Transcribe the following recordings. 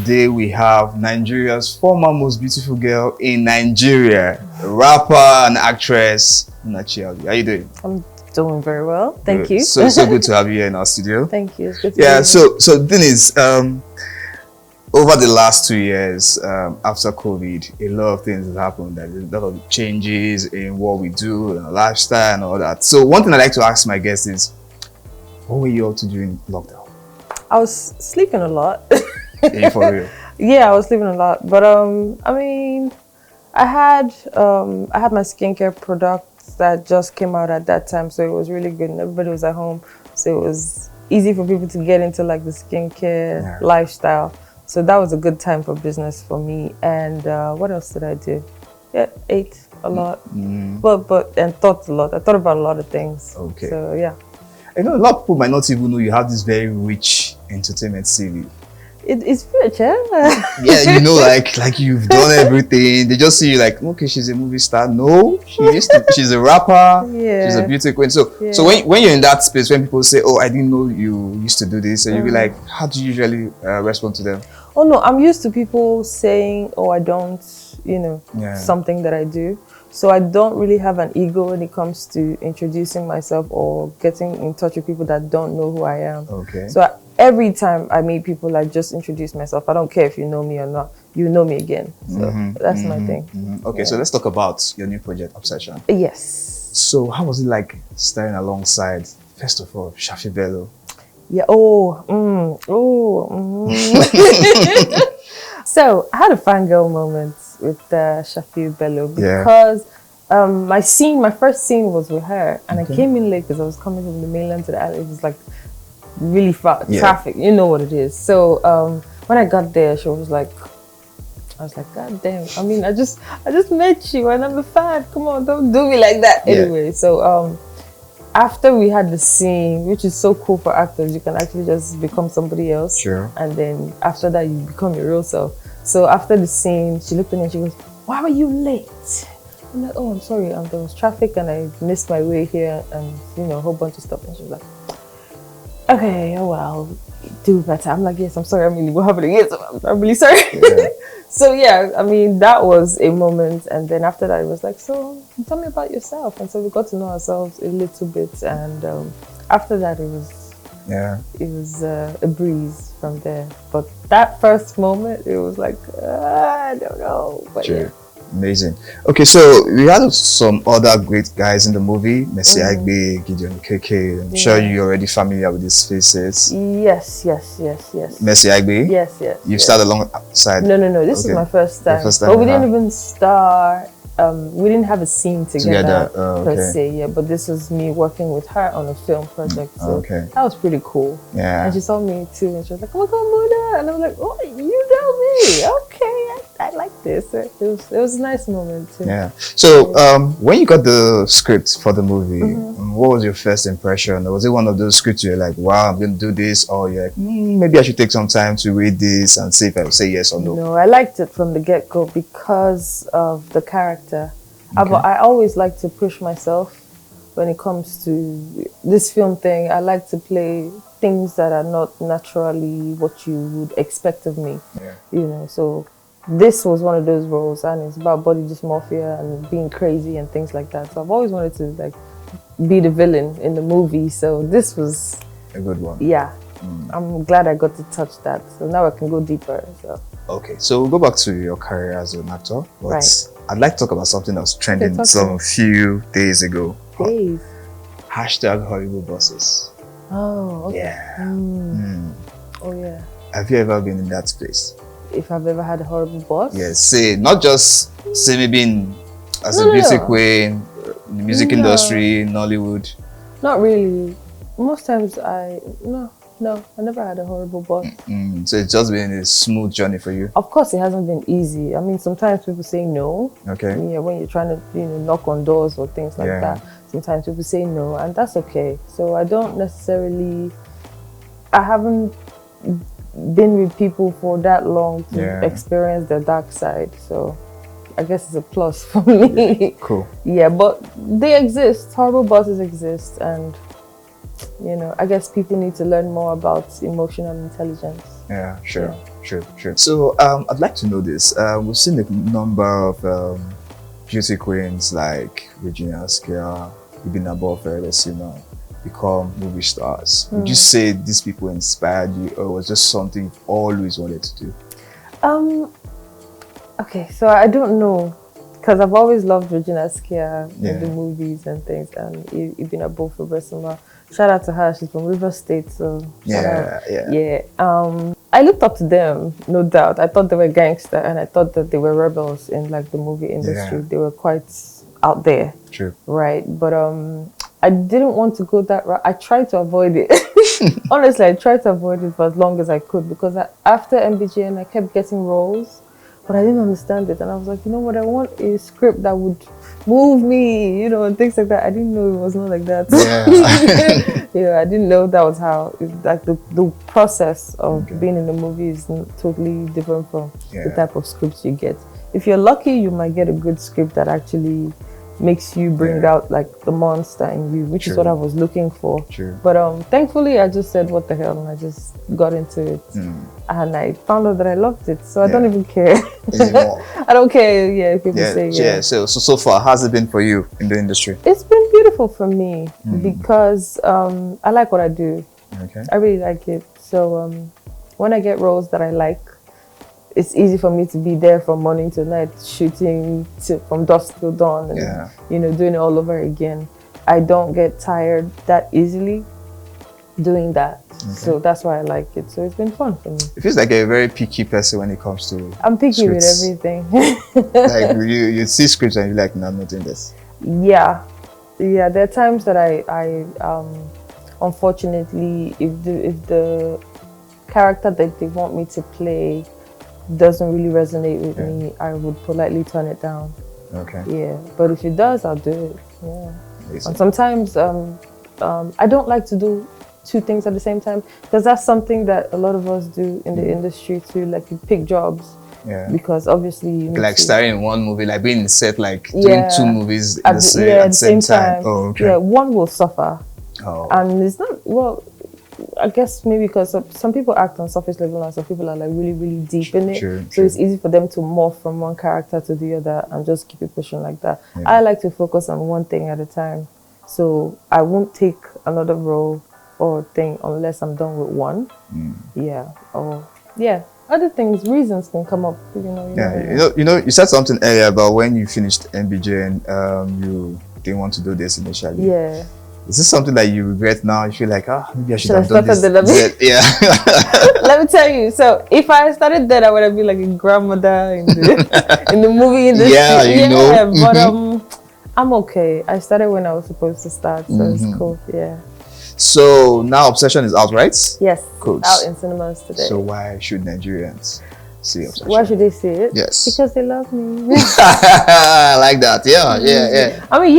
today we have Nigeria's former most beautiful girl in Nigeria, rapper and actress, Munachi Abii. How you doing? I'm doing very well. Thank you. So good to have you here in our studio. Thank you. It's good to Yeah, be so the thing is, over the last 2 years, after COVID, a lot of things have happened. There's a lot of changes in what we do, and our lifestyle and all that. So one thing I like to ask my guests is, what were you up to during lockdown? I was sleeping a lot. Yeah, for real? Yeah, I was sleeping a lot. But I mean, I had my skincare products that just came out at that time, so it was really good. And everybody was at home, so it was easy for people to get into like the skincare lifestyle. So that was a good time for business for me. And what else did I do? Yeah, ate a lot, but thought a lot. I thought about a lot of things. Okay. So yeah. I know a lot of people might not even know you have this very rich entertainment CV. It's rich, eh? Yeah, you know, like you've done everything. They just see you like, okay, she's a movie star. No, she's a rapper. Yeah. She's a beauty queen. So when you're in that space, when people say, oh, I didn't know you used to do this, so you'll be like, how do you usually respond to them? Oh no, I'm used to people saying, oh, I don't, something that I do. So I don't really have an ego when it comes to introducing myself or getting in touch with people that don't know who I am. Okay. So every time I meet people, I just introduce myself. I don't care if you know me or not. You know me again. So that's my thing. Okay, so let's talk about your new project, Obsession. Yes. So how was it like starring alongside, first of all, Shaffy Bello? Yeah. So I had a fangirl moment with Shaffy Bello because my first scene was with her, and I came in late because I was coming from the mainland to the island. It was like really far traffic, you know what it is. So when I got there, I was like, God damn! I mean, I just met you, and I'm a fan. Come on, don't do me like that. Anyway, so after we had the scene, which is so cool for actors, you can actually just become somebody else. Sure. And then after that, you become your real self. So after the scene, she looked at me and she goes, "Why were you late?" I'm like, "Oh, I'm sorry. There was traffic and I missed my way here, and a whole bunch of stuff." And she was like, "Okay, oh well, do better." I'm like, "Yes, I'm sorry. I'm really what happened? Yes, I'm really sorry." Yeah. So yeah, I mean, that was a moment. And then after that, it was like, "So tell me about yourself." And so we got to know ourselves a little bit. And after that, it was a breeze from there. But that first moment, it was like, I don't know. But sure. Amazing. Okay, so we had some other great guys in the movie, Mercy Aigbe, Gideon Okeke. I'm sure you're already familiar with these faces. Yes. Mercy Aigbe? Yes. You started alongside? No. This is my first time. But we didn't even start. We didn't have a scene together per se, but this was me working with her on a film project. So that was pretty cool. Yeah. And she saw me too, and she was like, "Oh my God, Muna!" And I was like, "Oh, you know me? Okay, I like this." It was a nice moment too. Yeah. So when you got the script for the movie, what was your first impression? Was it one of those scripts you're like, "Wow, I'm going to do this," or you're like, maybe I should take some time to read this and see if I will say yes or no? No, I liked it from the get-go because of the character. I always like to push myself when it comes to this film thing. I like to play things that are not naturally what you would expect of me. So this was one of those roles, and it's about body dysmorphia and being crazy and things like that. So I've always wanted to like be the villain in the movie. So this was a good one. Yeah. I'm glad I got to touch that. So now I can go deeper. So. Okay, so we'll go back to your career as an actor. But I'd like to talk about something that was trending some few days ago. Hashtag horrible bosses. Oh, okay. Yeah. Oh, yeah. Have you ever been in that space? If I've ever had a horrible boss? Yes, not just maybe as a beauty queen, in the music industry, Nollywood. Not really. Most times No, I never had a horrible boss. So it's just been a smooth journey for you? Of course, it hasn't been easy. I mean, sometimes people say no. Okay. Yeah, when you're trying to, knock on doors or things like that. Sometimes people say no, and that's okay. So I haven't been with people for that long to experience the dark side. So I guess it's a plus for me. Cool. Yeah, but they exist. Horrible bosses exist, and I guess people need to learn more about emotional intelligence. Yeah, sure. True, true. So I'd like to know this. We've seen a number of beauty queens like Regina Skia, even above Eresina, become movie stars. Would you say these people inspired you, or was just something you've always wanted to do? Okay, so I don't know, because I've always loved Regina Skia in the movies and things, and even above Eresina. Shout out to her. She's from River State, so yeah. I looked up to them, no doubt. I thought they were gangster, and I thought that they were rebels in like the movie industry. They were quite out there. True. Right, but I didn't want to go that route. I tried to avoid it. Honestly, I tried to avoid it for as long as I could, because after MBGN, I kept getting roles, but I didn't understand it. And I was like, you know what, I want a script that would move me, you know, and things like that. I didn't know it was not like that. Yeah, I didn't know that was how, like the process of being in the movie is totally different from the type of scripts you get. If you're lucky, you might get a good script that actually makes you bring out like the monster in you, which is what I was looking for. But thankfully I just said what the hell, and I just got into it, and I found out that I loved it, so I don't even care anymore. I don't care if people say so far, how's it been for you in the industry? It's been beautiful for me because I like what I do. I really like it. So when I get roles that I like, it's easy for me to be there from morning to night, shooting from dusk till dawn, and you know, doing it all over again. I don't get tired that easily doing that, so that's why I like it. So it's been fun for me. It feels like you're a very picky person when it comes to I'm picky scripts. with everything. Like you see scripts and you're like, no, I'm not doing this. Yeah. There are times that I unfortunately, if the character that they want me to play doesn't really resonate with me, I would politely turn it down. But if it does, I'll do it. And sometimes I don't like to do two things at the same time, because that's something that a lot of us do in the industry too. Like you pick jobs because obviously you need like to, starring in one movie, like being in set, like doing two movies at the same time. One will suffer. And it's not I guess maybe because some people act on surface level and some people are like really, really deep in it. So it's easy for them to morph from one character to the other and just keep it pushing like that. I like to focus on one thing at a time. So I won't take another role or thing unless I'm done with one. Other things, reasons can come up. You said something earlier about when you finished MBJ and you didn't want to do this initially. Is this something that you regret now? You feel like, maybe I should have done this. Let me tell you. So if I started then, I would have been like a grandmother in the movie industry. But I'm okay. I started when I was supposed to start, so it's cool. So now Obsession is out, right? Yes. Cool. Out in cinemas today. So why should Nigerians see Obsession? Why should they see it? Yes. Because they love me. I like that. I mean,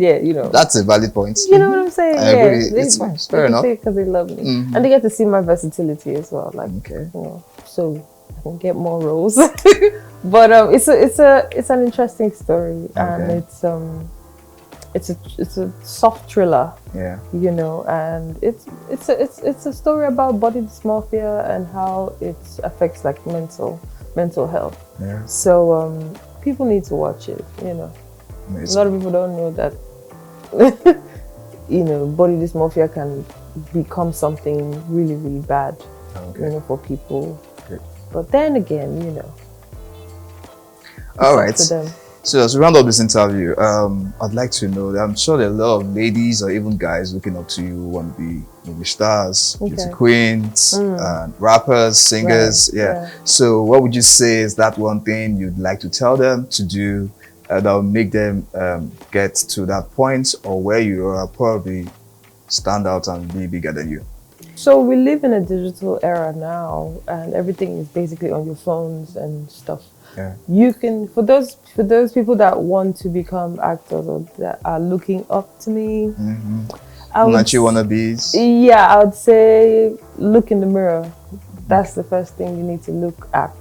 you know. That's a valid point. You know what I'm saying? I agree. It's fine. Fair enough. Because they love me. And they get to see my versatility as well. Like, you know, so I can get more roles. But it's an interesting story, and it's a soft thriller. You know, and it's a story about body dysmorphia and how it affects like mental health. So people need to watch it. You know, a lot of people don't know that. You know, body dysmorphia can become something really, really bad. You know, for people. But then again, you know. All right. So as we round up this interview, I'd like to know that I'm sure there are a lot of ladies or even guys looking up to you who want to be movie stars, beauty queens, rappers, singers. So what would you say is that one thing you'd like to tell them to do that will make them get to that point, or where you are probably stand out and be bigger than you? So we live in a digital era now, and everything is basically on your phones and stuff. You can, for those people that want to become actors or that are looking up to me, Munachi wannabes. Yeah, I would say look in the mirror. That's the first thing you need to look at.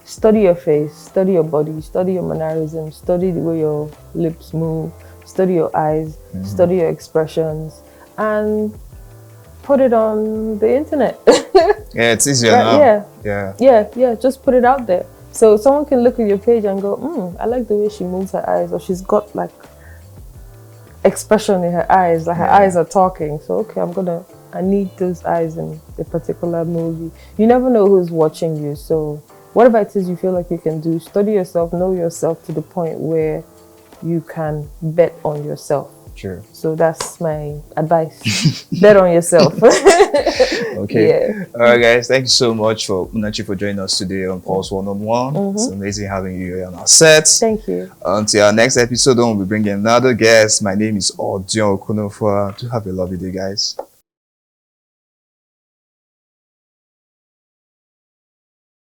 Study your face, study your body, study your mannerisms, study the way your lips move, study your eyes, study your expressions, and put it on the internet. Yeah, it's easier Right? now. Yeah. Yeah. Yeah. Just put it out there. So someone can look at your page and go, I like the way she moves her eyes, or she's got like expression in her eyes, like her Yeah. eyes are talking. So okay, I need those eyes in a particular movie. You never know who's watching you. So whatever it is you feel like you can do, study yourself, know yourself to the point where you can bet on yourself. True. So that's my advice. Bet on yourself. Okay. Yeah. All right, guys. Thank you so much for Munachi for joining us today on Pulse One on One. It's amazing having you here on our set. Thank you. Until our next episode, we'll be bringing another guest. My name is Gideon Okeke. Do have a lovely day, guys.